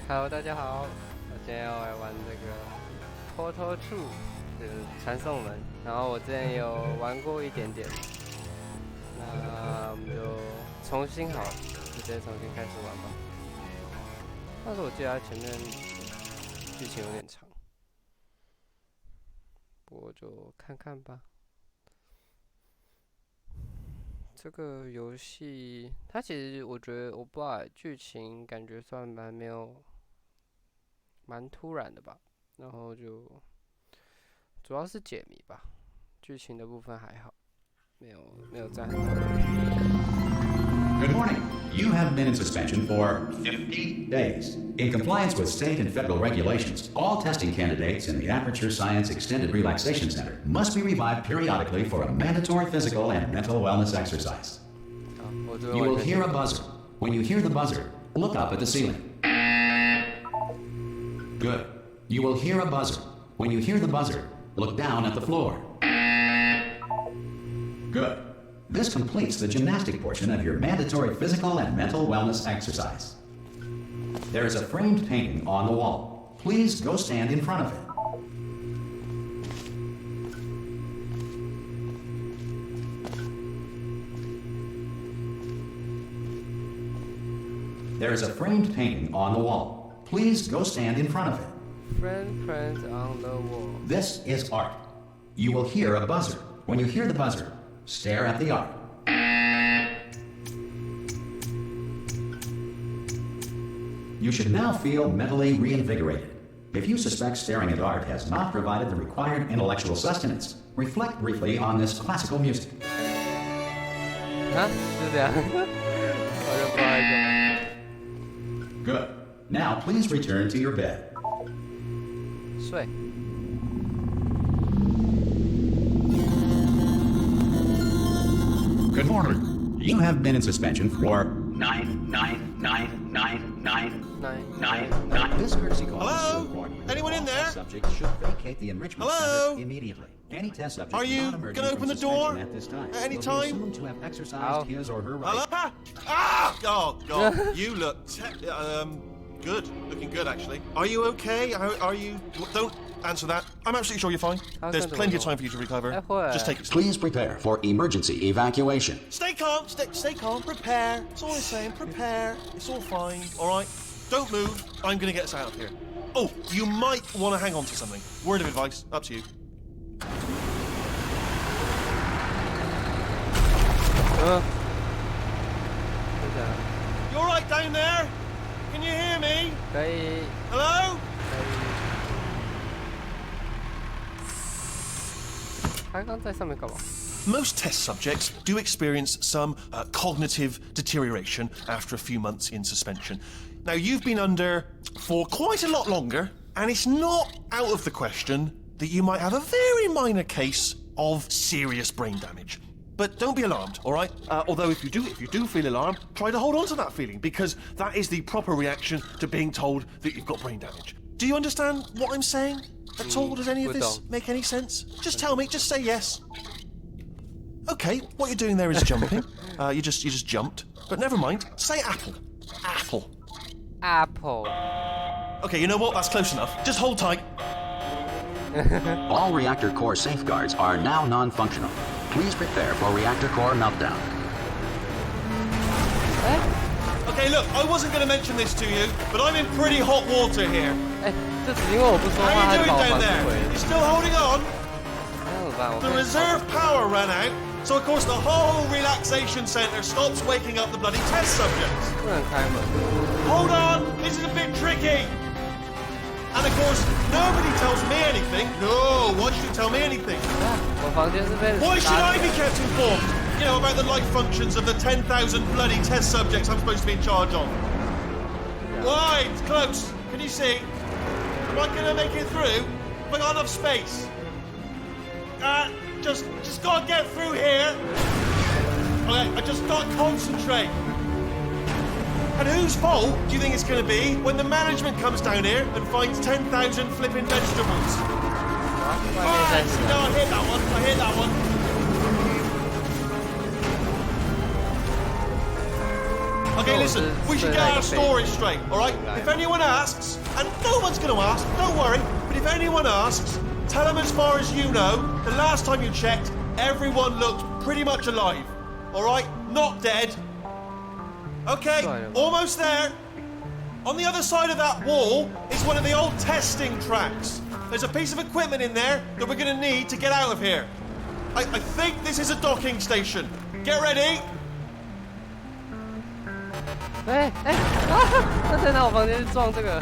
Hello， 大家好，我今天要来玩这个 Portal2， 就是传送门。然后我之前有玩过一点点，那我们就重新好了，直接重新开始玩吧。但是我记得它前面剧情有点长，不过就看看吧。这个游戏它其实我觉得我不知道剧情感觉算蛮突然的吧，然后就主要是解谜吧，剧情的部分还好，没有占很多。Good morning. You have been in suspension for 50 days. In compliance with state and federal regulations, all testing candidates in the Aperture Science Extended Relaxation Center must be revived periodically for a mandatory physical and mental wellness exercise. You will hear a buzzer. When you hear the buzzer, look up at the ceiling. Good. You will hear a buzzer. When you hear the buzzer, look down at the floor. Good. This completes the gymnastic portion of your mandatory physical and mental wellness exercise. There is a framed painting on the wall. Please go stand in front of it. There is a framed painting on the wall. Please go stand in front of it. Friend prints on the wall. This is art. You will hear a buzzer. When you hear the buzzer, stare at the art. You should now feel mentally reinvigorated. If you suspect staring at art has not provided the required intellectual sustenance, reflect briefly on this classical music. 啊，是这样，我就不知道一个。Good. Now please return to your bed. 睡。Good morning. You have been in suspension for 9. This courtesy call Hello? is warning you. Anyone in there? Subjects should vacate the enrichment Hello? center immediately. Any test subject Are you not emerging gonna from open the door suspension at this time at any will be time? assumed to have exercised Ow. his or her Hello? right. Ah! Oh God, you look good. Looking good, actually. Are you okay? Are you? Don't answer that. I'm absolutely sure you're fine. How's There's that plenty of doing? time for you to recover. What? Just take it. Please prepare for emergency evacuation. Stay calm. Stay calm. Prepare. That's all I'm saying. Prepare. It's all fine. All right. Don't move. I'm gonna get us out of here. Oh, you might want to hang on to something. Word of advice. Up to you. You all right down there? Can you hear me? 可以。 Hello? 他刚在上面干嘛？ Most test subjects do experience some cognitive deterioration after a few months in suspension. Now, you've been under for quite a lot longer, and it's not out of the question that you might have a very minor case of serious brain damage. But don't be alarmed, all right? Although if you do feel alarmed, try to hold on to that feeling, because that is the proper reaction to being told that you've got brain damage. Do you understand what I'm saying at all? Does any of this make any sense? Just tell me. Just say yes. Okay, what you're doing there is jumping. You just jumped. But never mind. Say apple. Apple. Apple。 Okay, you know what? That's close enough. Just hold tight. All reactor core safeguards are now non-functional. Please prepare for reactor core meltdown. Okay, look, I wasn't going to mention this to you, but I'm in pretty hot water here. 哎，就只因为我不说 How 话， are 他 you 就 doing 把我 down 反 there? 回。 You still holding on? 那怎么办？我 The reserve power ran out, so of course the whole relaxation centre stops waking up the bloody test subjects. 不能开门。 Hold on, this is a bit tricky. And of course, nobody tells me anything. No, why should you tell me anything? 我房间是被 Why should 拉 I 起 be 来 kept informed? You know, about the life functions of the 10,000 bloody test subjects I'm supposed to be in charge of. Why? It's close. Can you see? Am I gonna make it through? Have I got enough space? Just gotta get through here. Okay, I just gotta concentrate. And whose fault do you think it's gonna be when the management comes down here and finds 10,000 flipping vegetables? Alright, no, I hit that one. Okay, listen, we should get our story straight, alright? If anyone asks, and no one's gonna ask, don't worry, but if anyone asks, tell them as far as you know, the last time you checked, everyone looked pretty much alive. Alright? Not dead. Okay, almost there. On the other side of that wall is one of the old testing tracks. There's a piece of equipment in there that we're gonna need to get out of here. I think this is a docking station. Get ready. 他在拿我房间撞这个。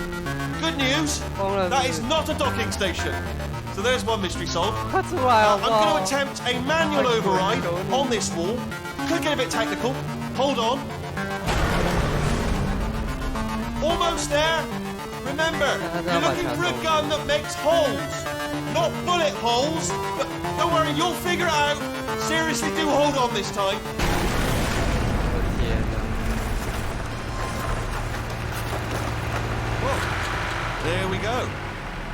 Good news. That is not a docking station. So there's one mystery solved. 快出来好不好 I'm going to attempt a manual override on this wall. Could get a bit technical. Hold on. Almost there. Remember, you're looking for a gun that makes holes. Not bullet holes, but don't worry, you'll figure it out. Seriously, do hold on this time. There we go.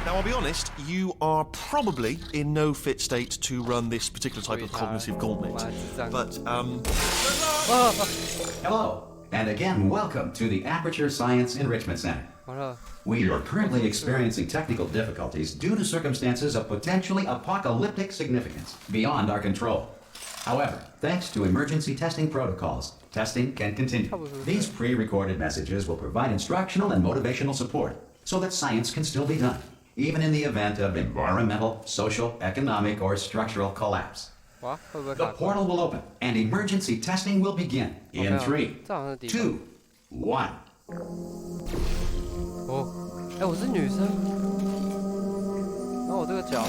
Now, I'll be honest, you are probably in no fit state to run this particular type of cognitive gauntlet. But, Hello, and again, welcome to the Aperture Science Enrichment Center. We are currently experiencing technical difficulties due to circumstances of potentially apocalyptic significance beyond our control. However, thanks to emergency testing protocols, testing can continue. These pre-recorded messages will provide instructional and motivational support so that science can still be done, even in the event of environmental, social, economic, or structural collapse. The portal will open, and emergency testing will begin in 3, 2, 1. 哦，我是女生，然后我这个脚，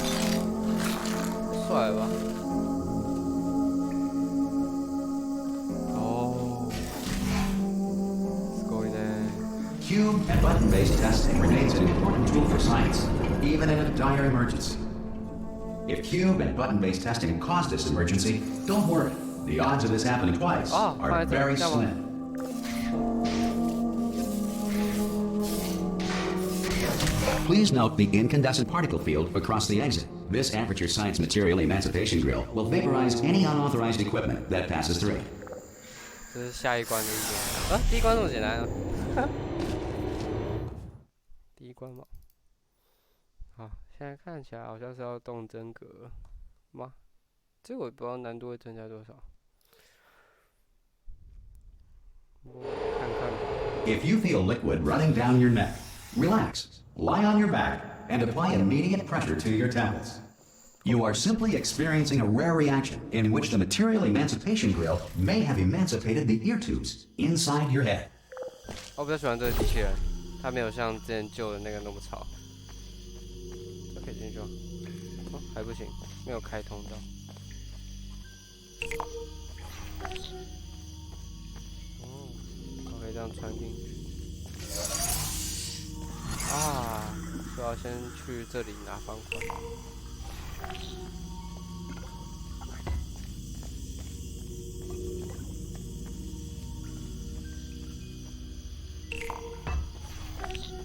帅了吧？哦，すごいね。Cube and button-based testing remains an important tool for science, even in a dire emergency. If cube and button-based testing caused this emergency, don't worry. The odds of this happening twice are very slim. Please note the incandescent particle field across the exit. This Aperture Science Material Emancipation Grill will vaporize any unauthorized equipment that passes through. 这是下一关的一点。第一关这么简单啊？第一关嘛。好，现在看起来好像是要动真格吗？这个我不知道难度会增加多少。我看看吧。If you feel liquid running down your neck, relax. Lie on your back and apply immediate pressure to your temples. You are simply experiencing a rare reaction in which the material emancipation grill may have emancipated the ear tubes inside your head. 我比较喜欢这个机器人，它没有像之前旧的那个那么吵。这可以进去吗？哦，还不行，没有开通道。哦，我可以这样穿进去。啊，就要先去这里拿方块。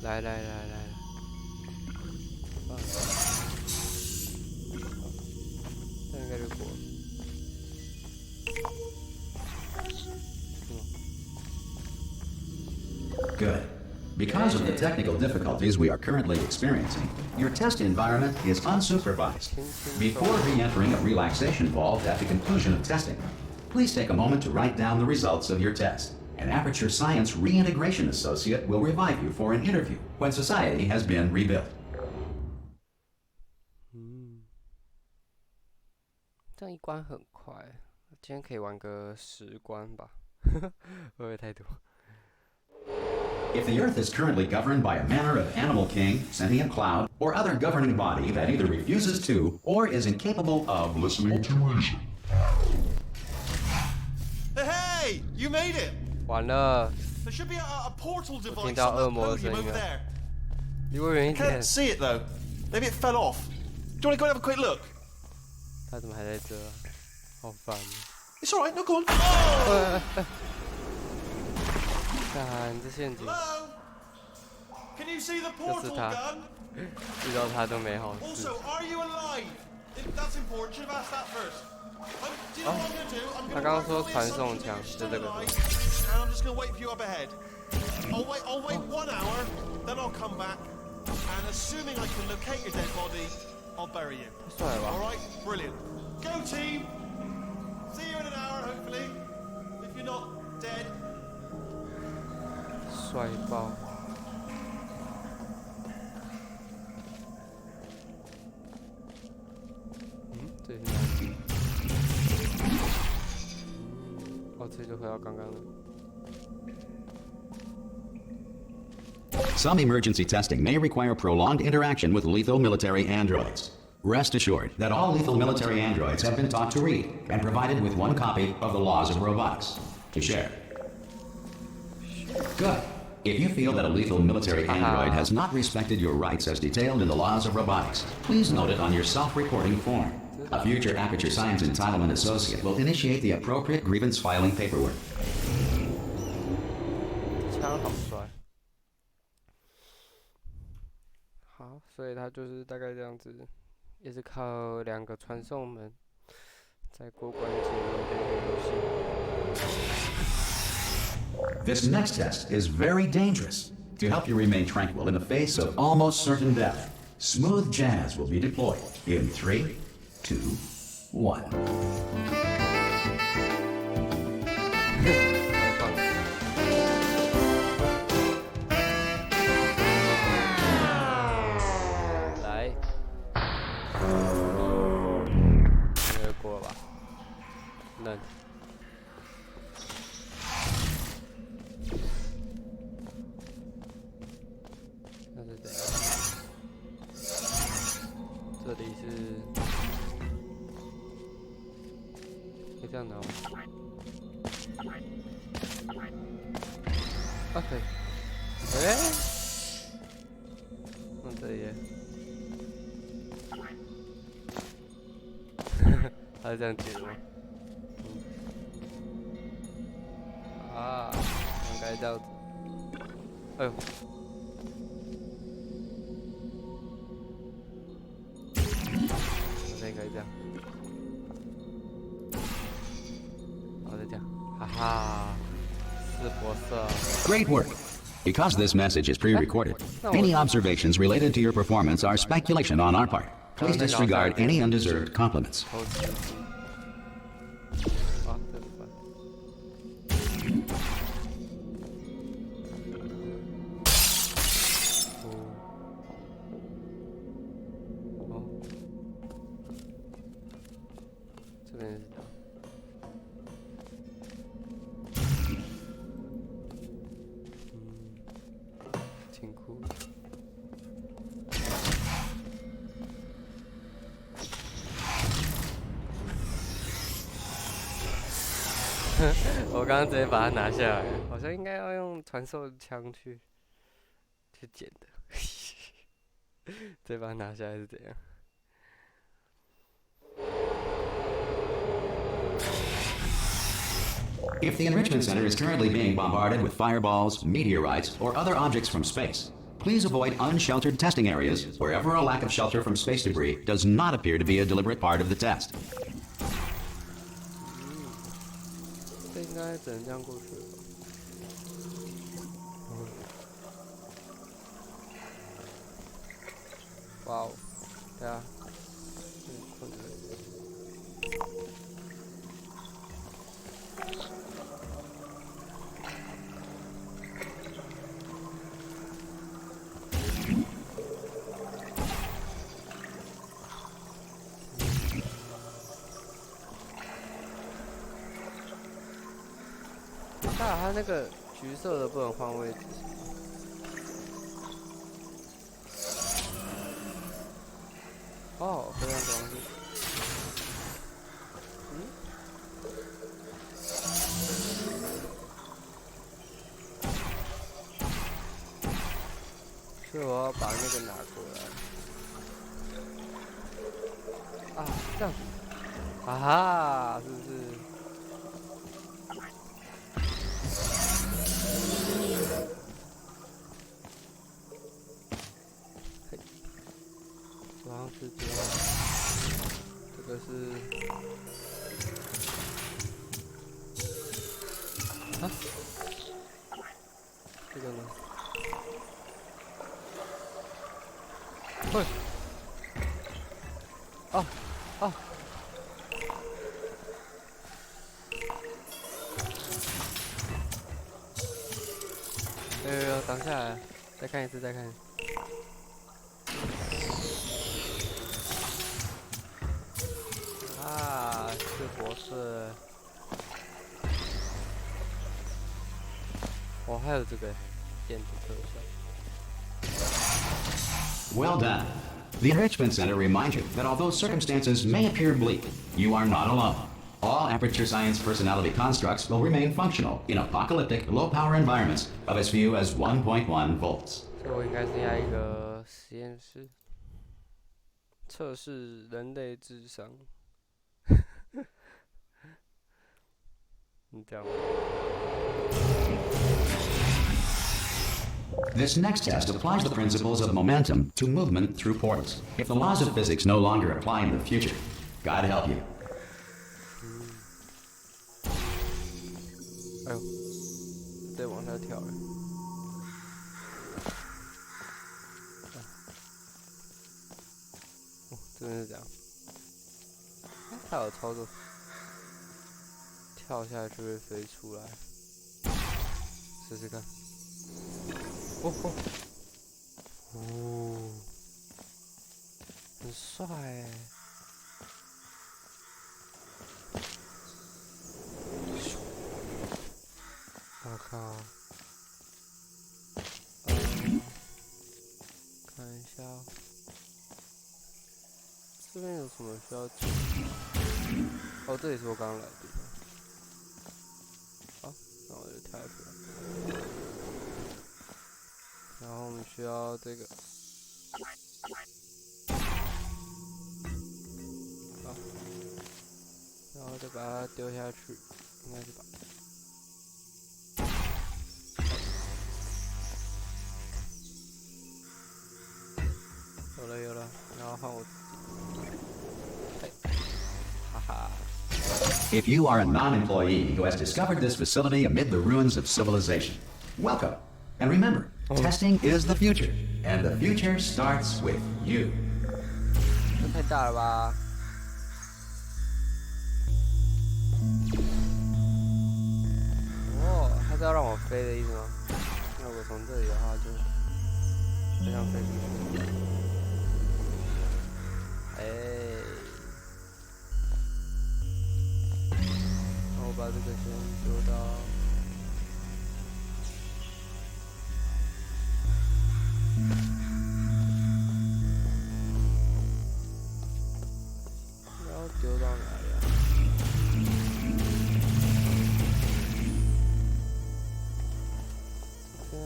来，这应该就过了。Good. Because of the technical difficulties we are currently experiencing, your test environment is unsupervised. Before re-entering a relaxation vault at the conclusion of testing, please take a moment to write down the results of your test. An Aperture Science Reintegration Associate will revive you for an interview when society has been rebuilt. 这样一关很快，今天可以玩个10关吧，会不会太多？ If the Earth is currently governed by a manner of animal king, sentient cloud, or other governing body that either refuses to or is incapable of listening to reason. Hey, you made it! 完了， There should be a portal 我 device 听到 on 恶 that 魔的 podium 声音 over 了， there. 离我远一点 Can't。see it though. Maybe it fell off. Do you want to go and have a quick look? 他怎么还在这？好烦。 It's alright, no, go on. Oh! 干，这陷阱。 Hello? Can you see the portal gun? 遇到他都没好事。 Also, are you alive? That's important. Should have asked that first. Do you know what I'm gonna do? I'm 他 gonna 刚刚 work 说 on the 传送 assumption that 枪 you're 是 still 这个。 alive. and I'm just going to wait for you up ahead. I'll wait 1 hour, then I'll come back, and assuming I can locate your dead body, I'll bury you. All right, brilliant. Go team. See you in an hour, hopefully. If you're not dead. 帅爆！这里是哪里？哦，这就回到刚刚的。 Some emergency testing may require prolonged interaction with lethal military androids. Rest assured that all lethal military androids have been taught to read and provided with one copy of the laws of robotics to share. Good. If you feel that a lethal military android has not respected your rights as detailed in the laws of robotics, please note it on your self-reporting form. A future Aperture Science Entitlement Associate will initiate the appropriate grievance filing paperwork. 枪好帅。好，所以他就是大概这样子，也是靠2个传送门在过关进入这个游戏。 This next test is very dangerous. To help you remain tranquil in the face of almost certain death, smooth jazz will be deployed in 3, 2, 1. 来，这个过了吧？那。 这里是，可以这样拿吗？啊，可以。哎，这里耶。他是这样解的吗？啊，应该这样子。哎呦。 可以这样，好，再这样，哈哈，是博士。Great work. Because this message is pre-recorded, any observations related to your performance are speculation on our part. Please disregard any undeserved compliments. 啊，这部分。这边是的。挺酷的。我刚刚直接把它拿下来，好像应该要用传授枪去捡的，直接把它拿下来是怎样？ If the Enrichment Center is currently being bombarded with fireballs, meteorites, or other objects from space, please avoid unsheltered testing areas wherever a lack of shelter from space debris does not appear to be a deliberate part of the test. 这应该只能这样过去了吧？哇哦，对啊，困难。 它那个橘色的不能换位置。哦，这样子东西。所以我要把那个拿过来。啊，这样子。啊哈，是不是？ 好像是这样，这个是啊，真的。喂！哦哦！挡下来，再看一次，再看一次。啊，是博士。哦，还有这个电子特效。Well done. The Enrichment Center reminds you that although circumstances may appear bleak, you are not alone. All Aperture Science personality constructs will remain functional in apocalyptic, low-power environments of as few as 1.1 volts. 所以我应该是要一个实验室测试人类智商。你这样吗？ This next test applies the principles of momentum to movement through portals. If the laws of physics no longer apply in the future, God help you. 哎呦，再往下跳了。哦，这边是这样。它有操作，跳下去就会飞出来。试试看。哦哦哦，很帅哎！我靠！看一下，这边有什么需要注意？哦，这里是我刚刚来的地方。好，那我就跳出来。然后我们需要这个，好，然后再把它丢下去，应该是吧？有了有了，然后换我自己，哈哈。If you are a non-employee who has discovered this facility amid the ruins of civilization, welcome. And remember, testing is the future, and the future starts with you. 这太大了吧！哦，他是要让我飞的意思吗？那我从这里的话就这样飞出去。哎，那我把这个先丢到。然后丢到哪里啊？这边，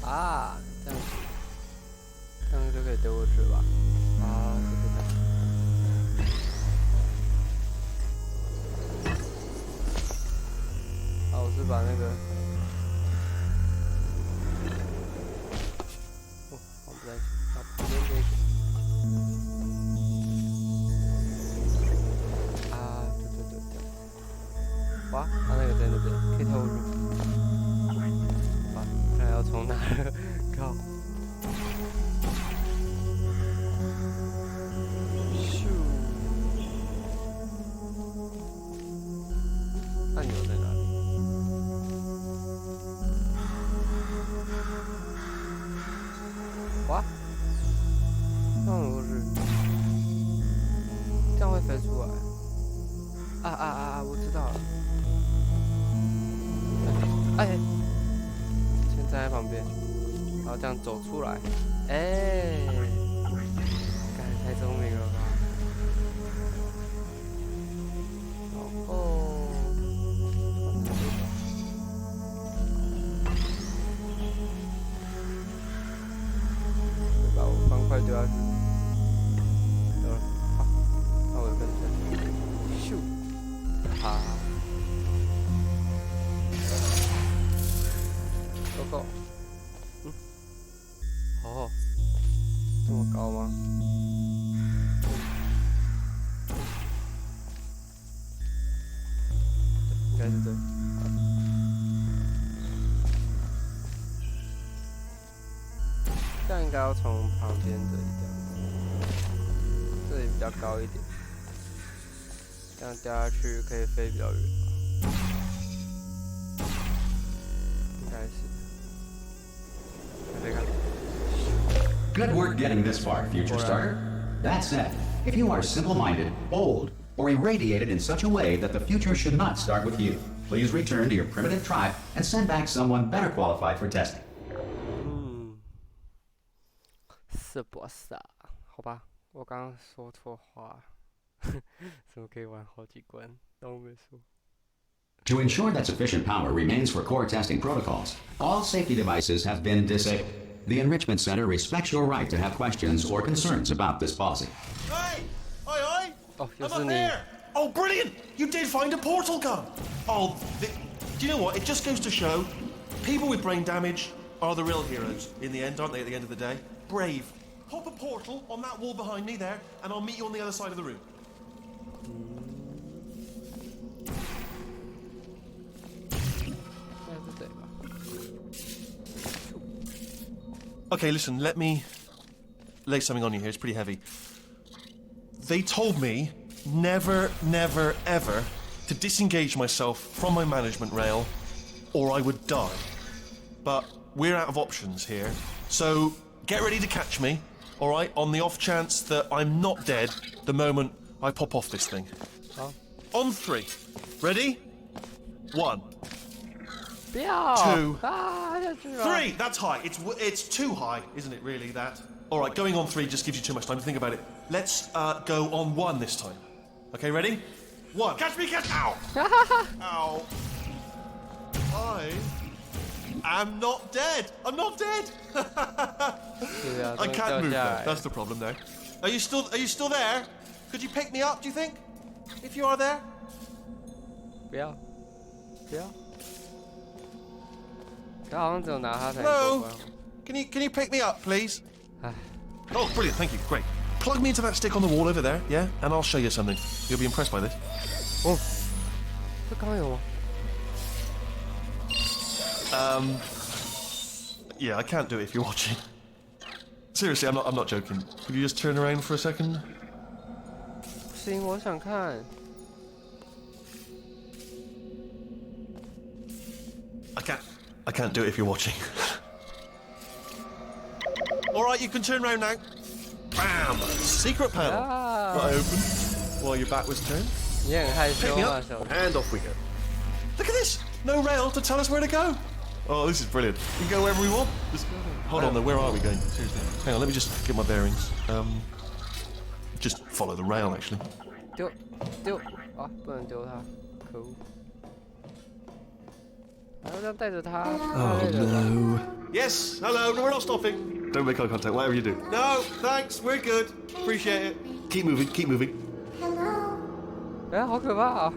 啊，这样子，这样就可以丢过去了吧？啊，对对对。我是把那个，哦，放不在一起，把旁边这个，啊，对，哇，他那个在那边，可以跳过去，哇，看要从哪儿，靠，咻，按钮在哪里？哇，这样过去，这样会飞出来。我知道了。哎，先站在旁边，然后这样走出来。哎，干，太聪明了吧！然后，把我方块丢下去。有了，好，那我就跟着，咻，哈。Go go，哦，该要从旁边这里这里比较高一点，这样掉下去可以飞比较远吧？应该是。看。 Good work getting this far, future starter. That said, if you are simple-minded, bold, or irradiated in such a way that the future should not start with you, please return to your primitive tribe and send back someone better qualified for testing. 是不是啊？好吧，我刚刚说错话，怎么可以玩好几关都没说？ To ensure that sufficient power remains for core testing protocols, all safety devices have been disabled. The Enrichment Center respects your right to have questions or concerns about this policy. Hey! Oi! Oh, I'm up here! Oh, brilliant! You did find a portal gun! Oh, do you know what? It just goes to show, people with brain damage are the real heroes in the end, aren't they, at the end of the day? Brave. Pop a portal on that wall behind me there, and I'll meet you on the other side of the room. Okay, listen, let me lay something on you here. It's pretty heavy. They told me never, never, ever to disengage myself from my management rail or I would die. But we're out of options here. So get ready to catch me, all right, on the off chance that I'm not dead the moment I pop off this thing. Oh. On 3. Ready? 1. 不要 2. 啊，下去了 3! That's high. It's too high, isn't it, really, that? Alright, going on 3 just gives you too much time to think about it. Let's go on 1 this time. Okay, ready? 1. Catch me, catch... Ow! Ow. I'm not dead! I'm not dead! I can't move though. That's the problem there. Are you still there? Could you pick me up, do you think? If you are there? 不要，他好像只有拿他才能过 No! 关。 Can you pick me up, please? 唉， Oh, brilliant, thank you, great. Plug me into that stick on the wall over there, yeah? And I'll show you something. You'll be impressed by this. 哦，这刚刚有吗？ Yeah, I can't do it if you're watching. Seriously, I'm not joking. Could you just turn around for a second? 不行，我想看。 I can't do it if you're watching. Alright, you can turn around now. Bam! Secret panel. Yeah. That I opened while your back was turned. 你很害 Pick 羞 me 吗， up, 小子？ and off we go. Look at this! No rail to tell us where to go. Oh, this is brilliant. We can go wherever we want. Hold on though, where are we going? Seriously. Hang on, let me just get my bearings. Just follow the rail, actually. 丢啊，不能丢他，可恶！还要这样带着他。Oh no. Yes, hello, no, we're not stopping. Don't make eye contact, whatever you do. No, thanks, we're good. Appreciate it. Keep moving, keep moving. 哎，好可怕啊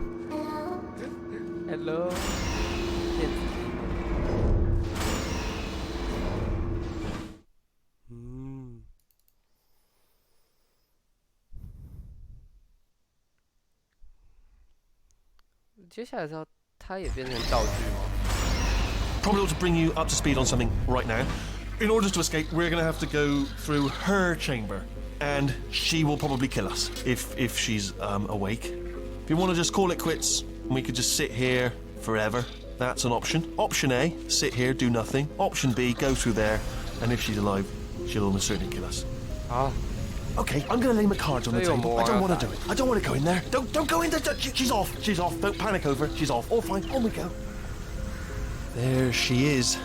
！Hello， 电子。接下来之后，它也变成道具吗？ Probably ought to bring you up to speed on something right now. In order to escape, we're going to have to go through her chamber, and she will probably kill us if she's awake. If you want to just call it quits, we could just sit here forever. That's an option. Option A, sit here, do nothing. Option B, go through there, and if she's alive, she'll almost certainly kill us. 好， Okay, I'm going to lay my cards on the table. I don't want to do it. I don't want to go in there. Don't go in there. She's off. She's off. Don't panic over. She's off. All fine. On we go. There she is.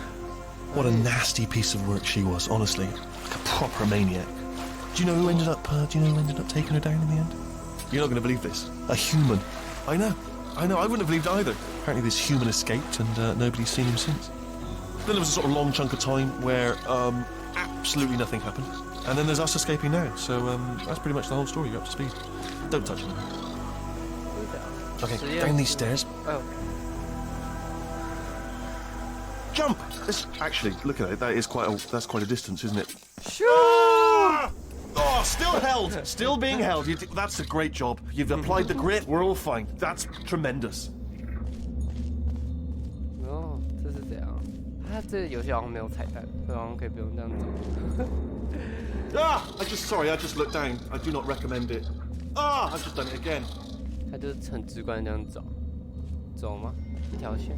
What a nasty piece of work she was, honestly. Like a proper maniac. Do you know who ended up taking her down in the end? You're not going to believe this. A human. I know. I wouldn't have believed either. Apparently this human escaped and nobody's seen him since. Then there was a sort of long chunk of time where absolutely nothing happened. And then there's us escaping now. So that's pretty much the whole story. You're up to speed. Don't touch him. Okay, down these stairs. Oh. Jump! Actually, look at it. That's quite a distance, isn't it? Shoo! Oh, still held. Still being held. That's a great job. You've applied the grit. We're all fine. That's tremendous. 哦，这是怎样？它这个游戏好像没有彩蛋，所以好像可以不用这样走。I just looked down. I do not recommend it. I've just done it again. 它就是很直观这样走吗？一条线。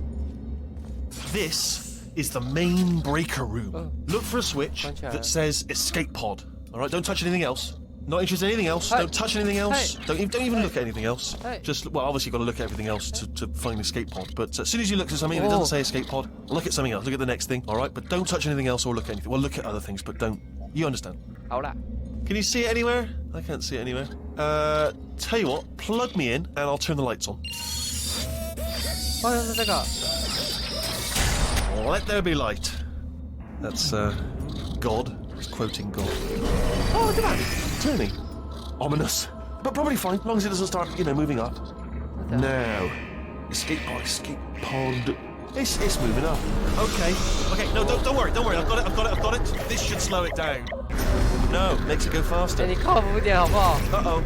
This is the main breaker room. Look for a switch that says escape pod. All right, don't touch anything else. Not interested in anything else. Don't touch anything else. Don't even look at anything else. Just, well, obviously you've got to look at everything else to find the escape pod. But as soon as you look at something and it doesn't say escape pod, look at something else. Look at the next thing, all right? But don't touch anything else or look at anything. Well, look at other things, but don't. You understand? 好啦， Can you see it anywhere? I can't see it anywhere. Tell you what, plug me in and I'll turn the lights on. 好像是这个。 Let there be light. That's God. He's quoting God. Oh, look at that! Turning. Ominous. But probably fine, as long as it doesn't start, moving up. Now. Escape pod. It's moving up. Okay. No, don't worry. I've got it. This should slow it down. No, makes it go faster. 你靠谱一点好不好？ Uh-oh.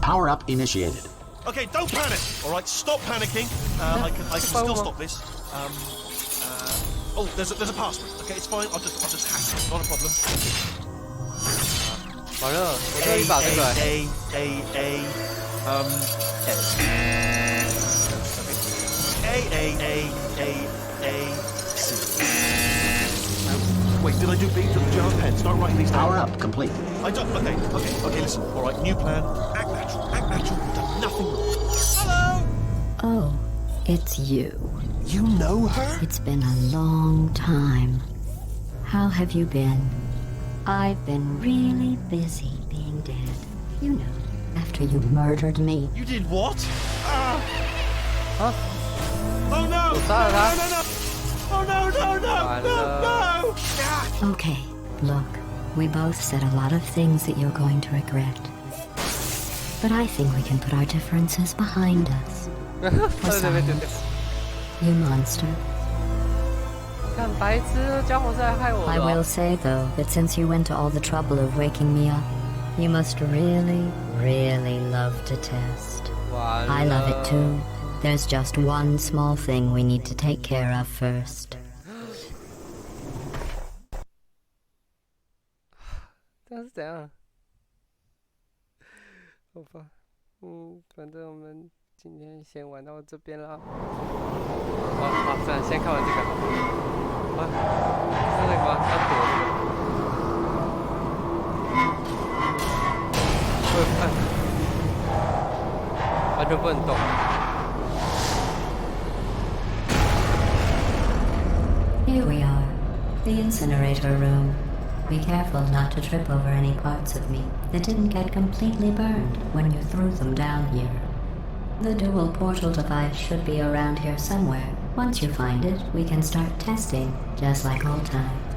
Power up initiated. Okay, don't panic. All right, stop panicking. I can still stop this. There's a password. Okay, it's fine. I'll just hack it. Not a problem. 完了，我这里把这个。C. Wait, did I do B? Do you have a pen? Start writing these down. Power up complete. I don't. Okay. Listen. All right, new plan. Act natural. You've done nothing wrong. Hello. Oh, it's you. You know her? It's been a long time. How have you been? I've been really busy being dead. You know, after you murdered me. You did what? Huh? Oh no! No! Oh no! Okay, look, we both said a lot of things that you're going to regret. But I think we can put our differences behind us. Besides, you monster. I will say, though, that since you went to all the trouble of waking me up, you must really, really love to test. I love it too. There's just one small thing we need to take care of first. 这是怎样？好吧，反正我们今天先玩到这边啦。好，算了，先看完这个好了。是那个吗？要躲完全不能动。Here we are, the incinerator room. Be careful not to trip over any parts of me that didn't get completely burned when you threw them down here. The dual portal device should be around here somewhere. Once you find it, we can start testing, just like old times.